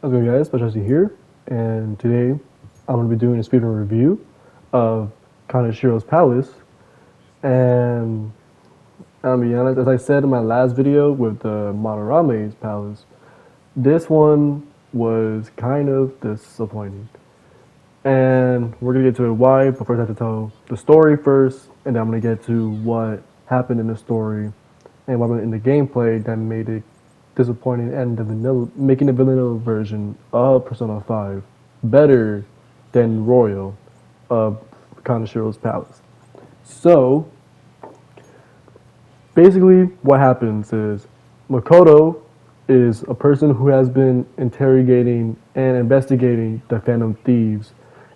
How's it going, guys? Specialty here, and today I'm going to be doing a speedrun review of Kaneshiro's Palace. And I'll be honest, as I said in my last video with the Monораme's Palace, this one was kind of disappointing. And we're going to get to it why, but first I have to tell the story first, and then I'm going to get to what happened in the story and what in the gameplay that made it disappointing and making the vanilla version of Persona 5 better than Royal of Kaneshiro's Palace. So, basically, what happens is Makoto is a person who has been interrogating and investigating the Phantom Thieves,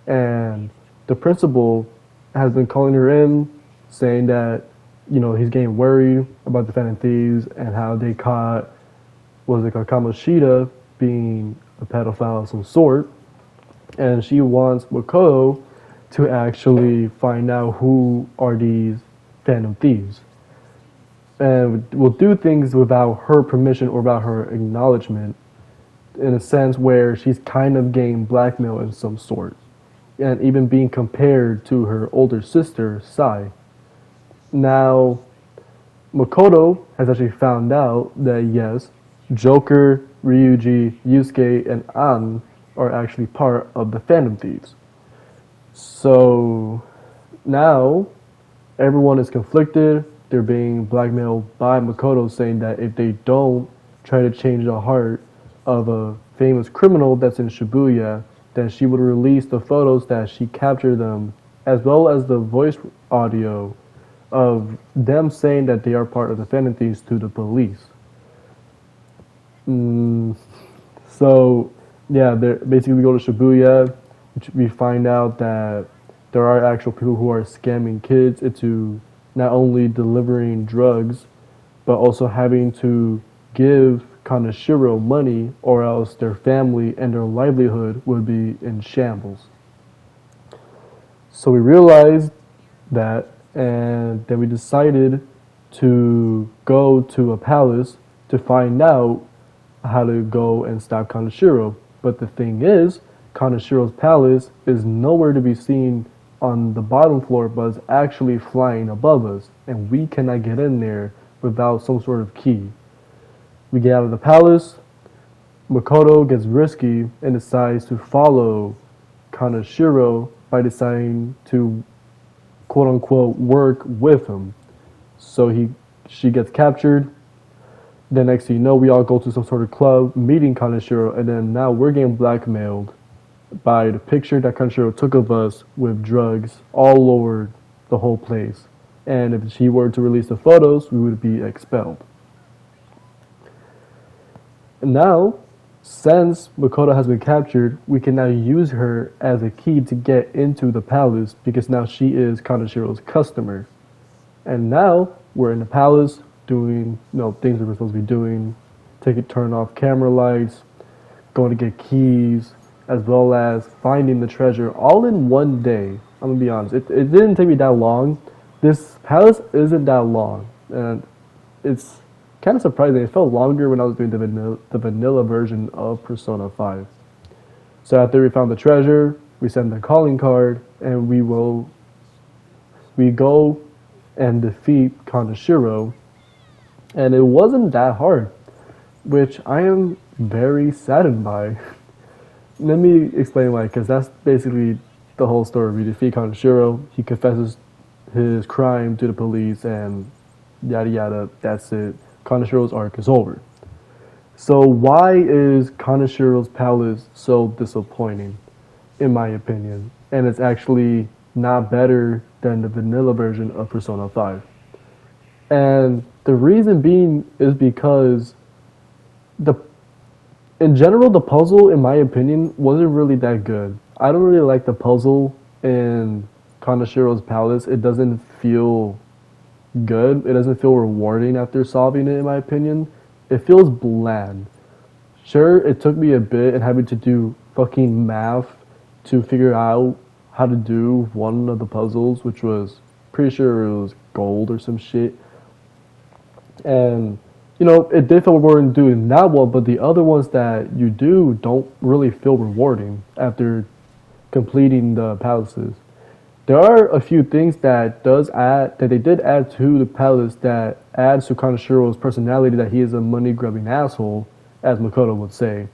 and the principal has been calling her in, saying that he's getting worried about the Phantom Thieves and how they caught Kamoshida being a pedophile of some sort, and she wants Makoto to actually find out who are these Phantom Thieves, and will do things without her permission or without her acknowledgement, in a sense where she's kind of getting blackmail in some sort, and even being compared to her older sister, Sai. Now, Makoto has actually found out that yes, Joker, Ryuji, Yusuke, and An are actually part of the Phantom Thieves. So now everyone is conflicted. They're being blackmailed by Makoto, saying that if they don't try to change the heart of a famous criminal that's in Shibuya, then she would release the photos that she captured them, as well as the voice audio of them saying that they are part of the Phantom Thieves to the police. So, yeah, basically we go to Shibuya, which we find out that there are actual people who are scamming kids into not only delivering drugs, but also having to give Kaneshiro money, or else their family and their livelihood would be in shambles. So we realized that, and then we decided to go to a palace to find out how to go and stop Kaneshiro. But the thing is, Kaneshiro's palace is nowhere to be seen on the bottom floor, but is actually flying above us, and we cannot get in there without some sort of key. We get out of the palace, Makoto gets risky and decides to follow Kaneshiro by deciding to quote-unquote work with him. So she gets captured. Then next thing you know, we all go to some sort of club, meeting Kaneshiro, and then now we're getting blackmailed by the picture that Kaneshiro took of us with drugs all over the whole place. And if she were to release the photos, we would be expelled. And now, since Makoto has been captured, we can now use her as a key to get into the palace, because now she is Kaneshiro's customer. And now we're in the palace, doing things that we're supposed to be doing, turn off camera lights, going to get keys, as well as finding the treasure, all in one day. I'm gonna be honest, it didn't take me that long. This palace isn't that long, and it's kind of surprising. It felt longer when I was doing the vanilla version of Persona 5. So after we found the treasure, we send the calling card, and we go and defeat Kaneshiro. And it wasn't that hard, which I am very saddened by. Let me explain why, because that's basically the whole story. We defeat Kaneshiro, he confesses his crime to the police, and yada yada, that's it. Kaneshiro's arc is over. So why is Kaneshiro's palace so disappointing, in my opinion? And it's actually not better than the vanilla version of Persona 5. And the reason being is because in general, the puzzle, in my opinion, wasn't really that good. I don't really like the puzzle in Kaneshiro's palace. It doesn't feel good. It doesn't feel rewarding after solving it, in my opinion. It feels bland. Sure, it took me a bit and having to do fucking math to figure out how to do one of the puzzles, which was pretty sure it was gold or some shit. And you know, it did feel rewarding doing that one, but the other ones that you do don't really feel rewarding after completing the palaces. There are a few things that they did add to the palace that adds to Kaneshiro's personality that he is a money grubbing asshole, as Makoto would say.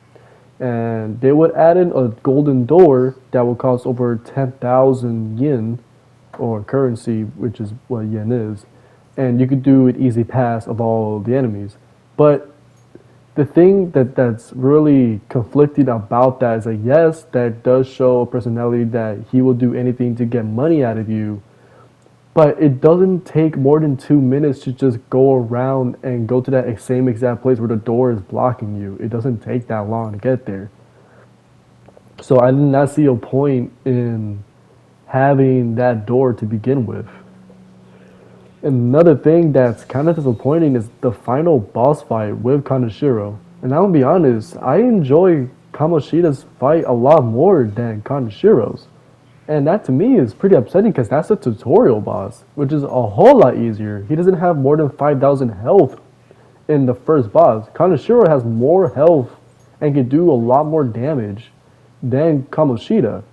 And they would add in a golden door that would cost over 10,000 yen, or currency, which is what yen is, and you could do an easy pass of all the enemies. But the thing that's really conflicting about that is like, yes, that does show a personality that he will do anything to get money out of you, but it doesn't take more than 2 minutes to just go around and go to that same exact place where the door is blocking you. It doesn't take that long to get there. So I did not see a point in having that door to begin with. Another thing that's kind of disappointing is the final boss fight with Kaneshiro. And I'll be honest, I enjoy Kamoshida's fight a lot more than Kaneshiro's. And that to me is pretty upsetting because that's a tutorial boss, which is a whole lot easier. He doesn't have more than 5,000 health in the first boss. Kaneshiro has more health and can do a lot more damage than Kamoshida.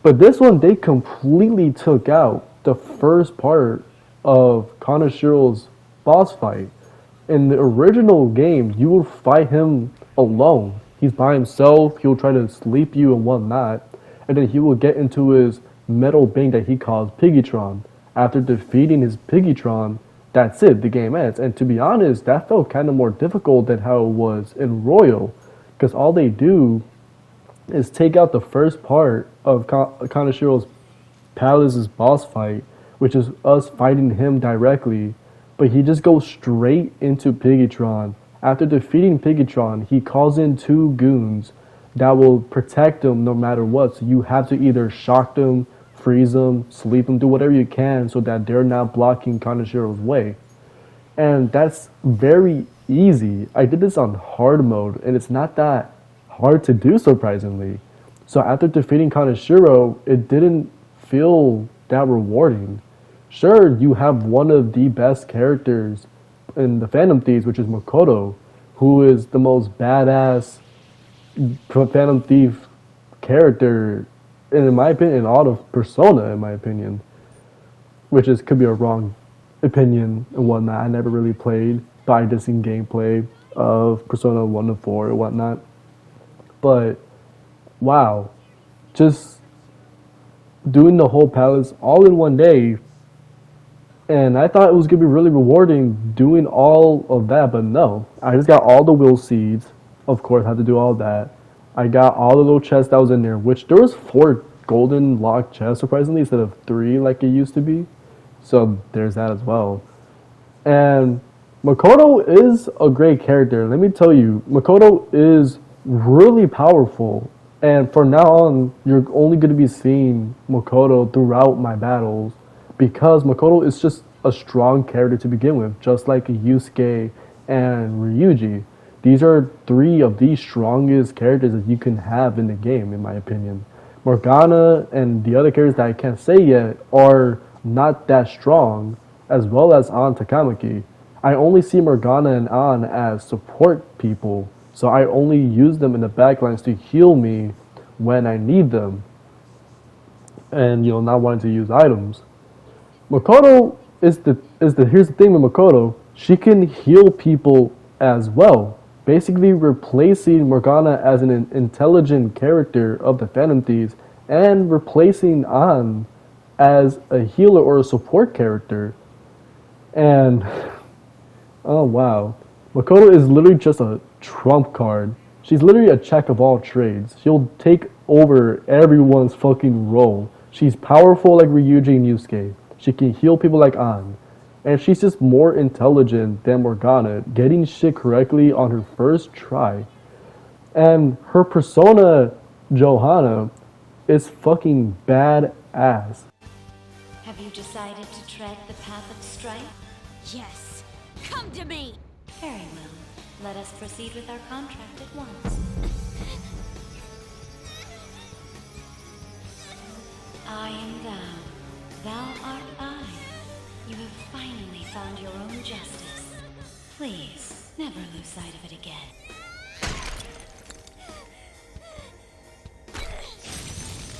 But this one, they completely took out the first part of Kaneshiro's boss fight. In the original game, you will fight him alone. He's by himself, he'll try to sleep you and whatnot, and then he will get into his metal being that he calls Piggytron. After defeating his Piggytron, that's it, the game ends. And to be honest, that felt kind of more difficult than how it was in Royal, because all they do is take out the first part of Kaneshiro's Palace's boss fight, which is us fighting him directly, but he just goes straight into Piggytron. After defeating Piggytron, he calls in two goons that will protect him no matter what. So you have to either shock them, freeze them, sleep them, do whatever you can so that they're not blocking Kaneshiro's way. And that's very easy. I did this on hard mode, and it's not that hard to do, surprisingly. So after defeating Kaneshiro, it didn't feel that rewarding. Sure, you have one of the best characters in the Phantom Thieves, which is Makoto, who is the most badass Phantom Thief character, and in my opinion, in all of Persona, in my opinion, which is could be a wrong opinion and whatnot. I never really played, but I did see gameplay of Persona 1 and 4 and whatnot. But wow, just doing the whole palace all in one day. And I thought it was going to be really rewarding doing all of that, but no. I just got all the will seeds. Of course, I had to do all that. I got all the little chests that was in there, which there was 4 golden locked chests, surprisingly, instead of 3 like it used to be. So there's that as well. And Makoto is a great character. Let me tell you, Makoto is really powerful. And from now on, you're only going to be seeing Makoto throughout my battles, because Makoto is just a strong character to begin with, just like Yusuke and Ryuji. These are 3 of the strongest characters that you can have in the game, in my opinion. Morgana and the other characters that I can't say yet are not that strong, as well as An Takamaki. I only see Morgana and An as support people, so I only use them in the backlines to heal me when I need them, and not wanting to use items. Makoto is the here's the thing with Makoto, she can heal people as well, basically replacing Morgana as an intelligent character of the Phantom Thieves and replacing An as a healer or a support character. And oh wow, Makoto is literally just a trump card. She's literally a jack of all trades. She'll take over everyone's fucking role. She's powerful like Ryuji and Yusuke. She can heal people like An. And she's just more intelligent than Morgana, getting shit correctly on her first try. And her persona, Johanna, is fucking badass. Have you decided to tread the path of strife? Yes. Come to me! Very well. Let us proceed with our contract at once. I am thou. Thou art I. You have finally found your own justice. Please, never lose sight of it again.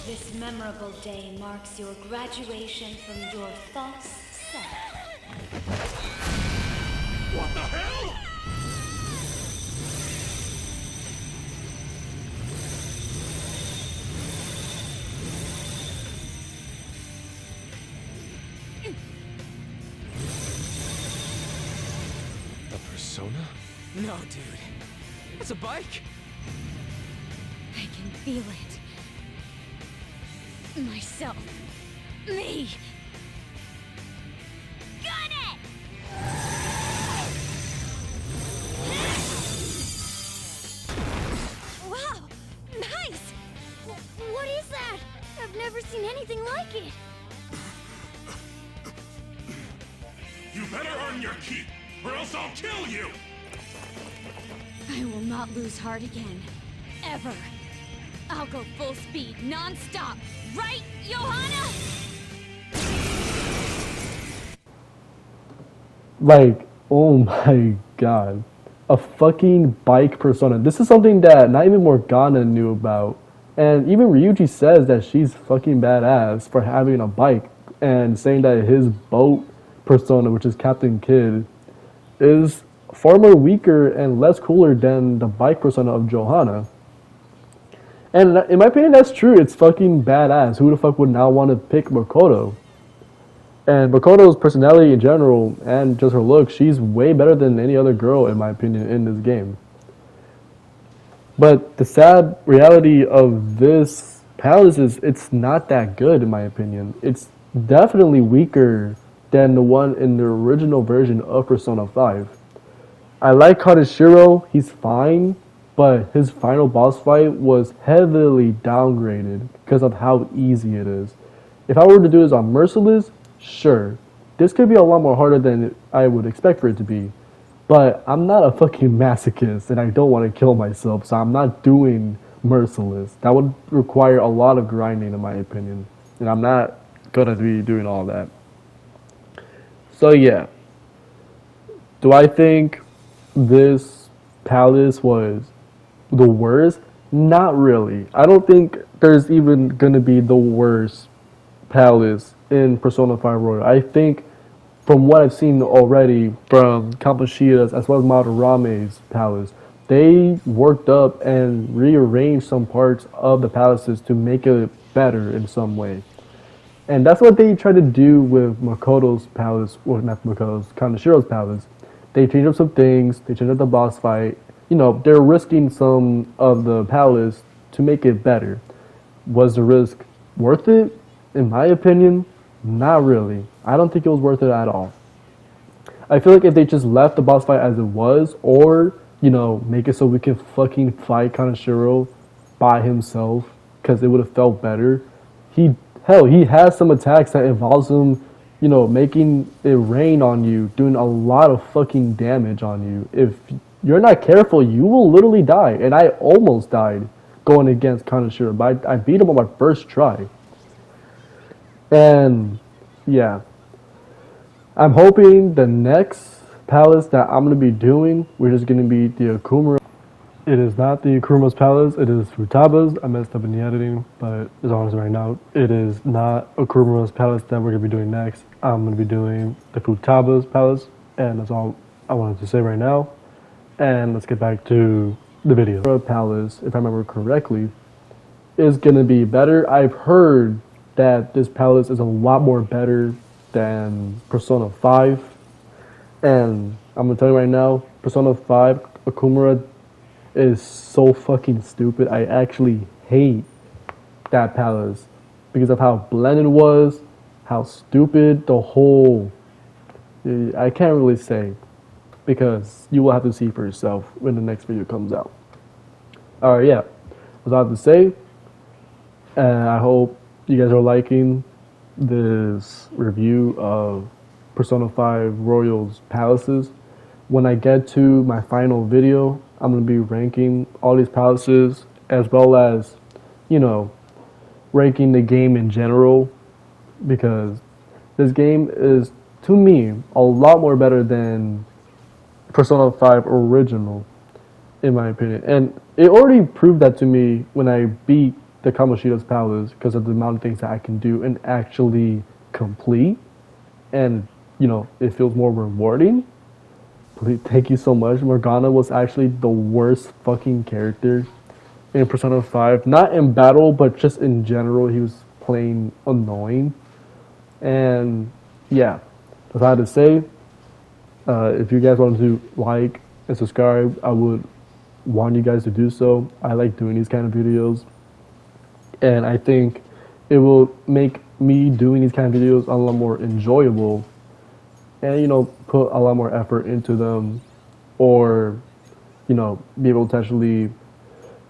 This memorable day marks your graduation from your false self. What the hell? A persona? No, dude. It's a bike? I can feel it. Myself. Me. Got it! Wow! Nice! What is that? I've never seen anything like it. You better earn your keep, or else I'll kill you! I will not lose heart again. Ever. I'll go full speed, non-stop. Right, Johanna? Like, oh my god. A fucking bike persona. This is something that not even Morgana knew about. And even Ryuji says that she's fucking badass for having a bike. And saying that his boat persona, which is Captain Kidd, is far more weaker and less cooler than the bike persona of Johanna. And in my opinion, that's true. It's fucking badass. Who the fuck would now want to pick Makoto? And Makoto's personality in general, and just her look, she's way better than any other girl, in my opinion, in this game. But the sad reality of this palace is it's not that good, in my opinion. It's definitely weaker than the one in the original version of Persona 5. I like Kaneshiro, he's fine, but his final boss fight was heavily downgraded because of how easy it is. If I were to do this on Merciless, sure, this could be a lot more harder than I would expect for it to be. But I'm not a fucking masochist and I don't want to kill myself, so I'm not doing Merciless. That would require a lot of grinding in my opinion. And I'm not gonna be doing all that. So yeah. Do I think this palace was the worst? Not really. I don't think there's even gonna be the worst palace in Persona 5 Royal. I think from what I've seen already from Kamoshida's as well as Madarame's palace, they worked up and rearranged some parts of the palaces to make it better in some way. And that's what they tried to do with Makoto's palace, or not Makoto's, Kaneshiro's palace. They changed up some things, they changed up the boss fight. You know, they're risking some of the palace to make it better. Was the risk worth it? In my opinion, not really. I don't think it was worth it at all. I feel like if they just left the boss fight as it was, or, you know, make it so we can fucking fight Kaneshiro by himself, because it would have felt better. He has some attacks that involves him, you know, making it rain on you, doing a lot of fucking damage on you. If you're not careful, you will literally die. And I almost died going against Kaneshiro, but I beat him on my first try. And yeah, I'm hoping the next palace that I'm going to be doing, which is going to be the Akumura. It is not the Akuma's palace, it is Futaba's. I messed up in the editing, but as honest right now, it is not Akuma's palace that we're going to be doing next. I'm going to be doing the Futaba's palace, and that's all I wanted to say right now. And let's get back to the video. The palace, if I remember correctly, is going to be better. I've heard that this palace is a lot more better than Persona 5. And I'm going to tell you right now, Persona 5 Akumura is so fucking stupid. I actually hate that palace because of how blended it was, how stupid the whole... I can't really say because you will have to see for yourself when the next video comes out. Alright, yeah. That's all I have to say. And I hope you guys are liking this review of Persona 5 Royal's palaces. When I get to my final video, I'm going to be ranking all these palaces as well as, you know, ranking the game in general, because this game is, to me, a lot more better than Persona 5 original, in my opinion. And it already proved that to me when I beat the Kamoshida's Palace because of the amount of things that I can do and actually complete. And, it feels more rewarding. Please, thank you so much. Morgana was actually the worst fucking character in Persona 5. Not in battle, but just in general, he was plain annoying. And yeah, that's all I had to say. If you guys want to like and subscribe, I would want you guys to do so. I like doing these kind of videos, and I think it will make me doing these kind of videos a lot more enjoyable, and put a lot more effort into them, or be able to actually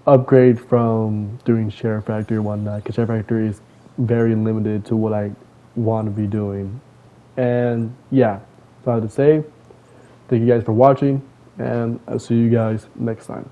upgrade from doing share factory and whatnot. Because share factory is very limited to what I want to be doing, and yeah, that's all I had to say. Thank you guys for watching, and I'll see you guys next time.